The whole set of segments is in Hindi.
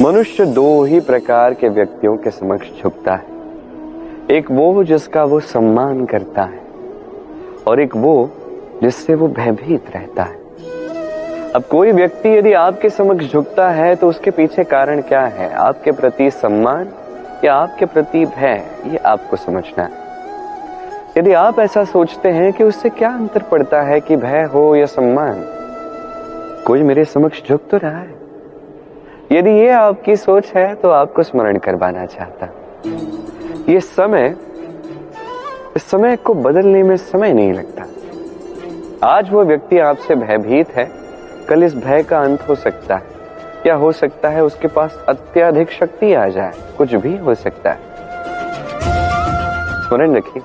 मनुष्य दो ही प्रकार के व्यक्तियों के समक्ष झुकता है। एक वो जिसका वो सम्मान करता है और एक वो जिससे वो भयभीत रहता है। अब कोई व्यक्ति यदि आपके समक्ष झुकता है तो उसके पीछे कारण क्या है? आपके प्रति सम्मान या आपके प्रति भय, ये आपको समझना है। यदि आप ऐसा सोचते हैं कि उससे क्या अंतर पड़ता है कि भय हो या सम्मान, कोई मेरे समक्ष झुक तो रहा है। यदि ये आपकी सोच है तो आपको स्मरण करवाना चाहता, ये समय, इस समय को बदलने में समय नहीं लगता। आज वो व्यक्ति आपसे भयभीत है, कल इस भय का अंत हो सकता है, या हो सकता है उसके पास अत्यधिक शक्ति आ जाए, कुछ भी हो सकता है। स्मरण रखिए,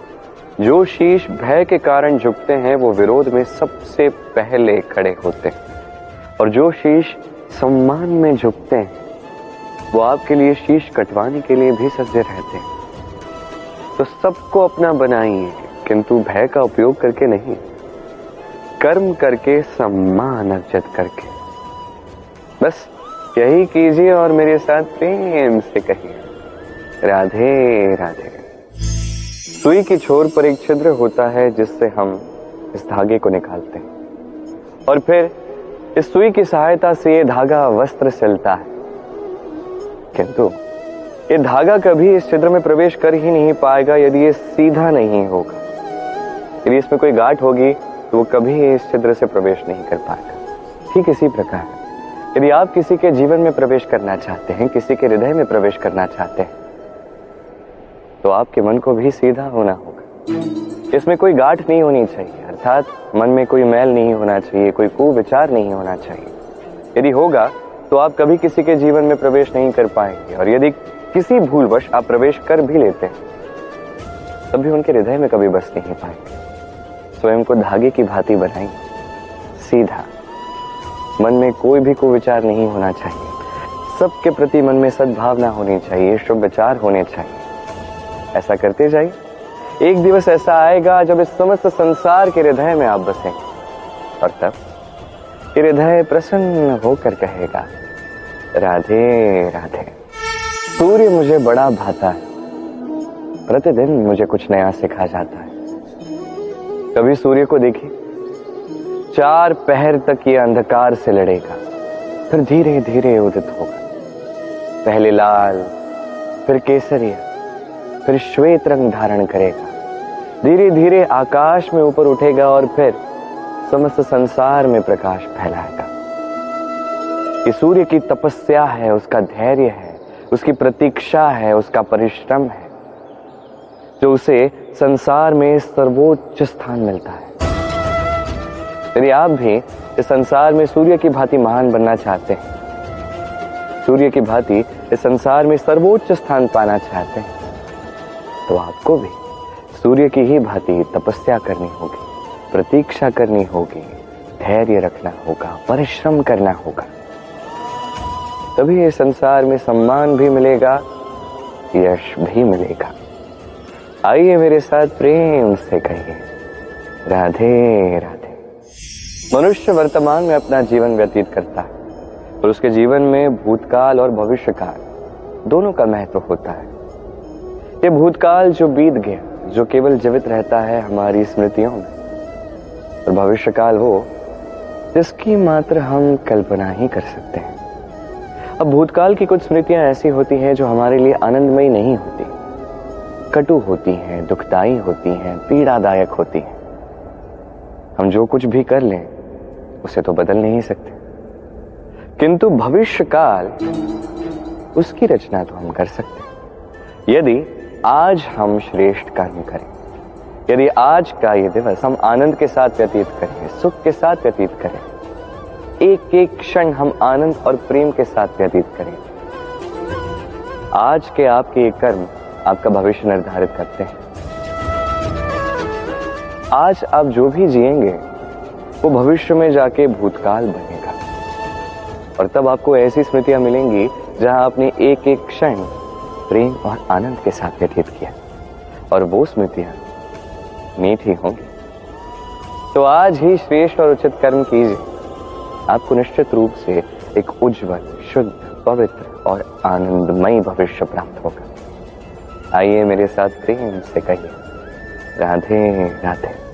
जो शीश भय के कारण झुकते हैं वो विरोध में सबसे पहले खड़े होते हैं, और जो शीश सम्मान में झुकते हैं वो आपके लिए शीश कटवाने के लिए भी सज्ज रहते हैं। तो सबको अपना बनाइए, किंतु भय का उपयोग करके नहीं, कर्म करके, सम्मान अर्जित करके। बस यही कीजिए और मेरे साथ प्रेम से कहिए, राधे राधे। सुई की छोर पर एक छिद्र होता है जिससे हम इस धागे को निकालते हैं, और फिर इस सुई की सहायता से ये धागा वस्त्र सिलता है। किंतु ये धागा कभी इस छिद्र में प्रवेश कर ही नहीं पाएगा यदि ये सीधा नहीं होगा। यदि इसमें कोई गांठ होगी तो वो कभी इस छिद्र से प्रवेश नहीं कर पाएगा। ठीक इसी प्रकार यदि आप किसी के जीवन में प्रवेश करना चाहते हैं, किसी के हृदय में प्रवेश करना चाहते हैं, तो आपके मन को भी सीधा होना होगा। इसमें कोई गांठ नहीं होनी चाहिए, अर्थात मन में कोई मैल नहीं होना चाहिए, कोई कुविचार नहीं होना चाहिए। यदि होगा तो आप कभी किसी के जीवन में प्रवेश नहीं कर पाएंगे, और यदि किसी भूलवश आप प्रवेश कर भी लेते हैं तब भी उनके हृदय में कभी बस नहीं पाएंगे। स्वयं को धागे की भांति बनाएं, सीधा, मन में कोई भी कुविचार नहीं होना चाहिए, सबके प्रति मन में सद्भावना होनी चाहिए, शुभ विचार होने चाहिए। ऐसा करते जाइए। एक दिवस ऐसा आएगा जब इस समस्त संसार के हृदय में आप बसेंगे, और तब हृदय प्रसन्न होकर कहेगा, राधे राधे। सूर्य मुझे बड़ा भाता है, प्रतिदिन मुझे कुछ नया सिखा जाता है। कभी सूर्य को देखिए, 4 पहर तक ये अंधकार से लड़ेगा, फिर धीरे धीरे उदित होगा। पहले लाल, फिर केसरिया, फिर श्वेत रंग धारण करेगा, धीरे धीरे आकाश में ऊपर उठेगा और फिर समस्त संसार में प्रकाश फैलाएगा। ये सूर्य की तपस्या है, उसका धैर्य है, उसकी प्रतीक्षा है, उसका परिश्रम है, जो उसे संसार में सर्वोच्च स्थान मिलता है। यदि आप भी इस संसार में सूर्य की भांति महान बनना चाहते हैं, सूर्य की भांति इस संसार में सर्वोच्च स्थान पाना चाहते हैं, तो आपको भी सूर्य की ही भांति तपस्या करनी होगी, प्रतीक्षा करनी होगी, धैर्य रखना होगा, परिश्रम करना होगा। तभी इस संसार में सम्मान भी मिलेगा, यश भी मिलेगा। आइए मेरे साथ प्रेम से कहिए, राधे राधे। मनुष्य वर्तमान में अपना जीवन व्यतीत करता है, और उसके जीवन में भूतकाल और भविष्यकाल दोनों का महत्व होता है। ये भूतकाल जो बीत गया, जो केवल जीवित रहता है हमारी स्मृतियों में, और भविष्यकाल वो जिसकी मात्र हम कल्पना ही कर सकते हैं। अब भूतकाल की कुछ स्मृतियां ऐसी होती हैं जो हमारे लिए आनंदमयी नहीं होती, कटु होती हैं, दुखदायी होती हैं, पीड़ादायक होती हैं। हम जो कुछ भी कर लें उसे तो बदल नहीं सकते, किंतु भविष्यकाल, उसकी रचना तो हम कर सकते हैं। यदि आज हम श्रेष्ठ कर्म करें, यदि आज का ये दिवस हम आनंद के साथ व्यतीत करें, सुख के साथ व्यतीत करें, एक एक क्षण हम आनंद और प्रेम के साथ व्यतीत करें, आज के आपके ये कर्म आपका भविष्य निर्धारित करते हैं। आज आप जो भी जिएंगे वो भविष्य में जाके भूतकाल बनेगा, और तब आपको ऐसी स्मृतियां मिलेंगी जहां आपने एक एक क्षण प्रेम और आनंद के साथ व्यतीत किया, और वो स्मृतियां मीठी होंगी। तो आज ही श्रेष्ठ और उचित कर्म कीजिए, आपको निश्चित रूप से एक उज्जवल शुद्ध, पवित्र और आनंदमयी भविष्य प्राप्त होगा। आइए मेरे साथ प्रेम से कहिए, राधे राधे।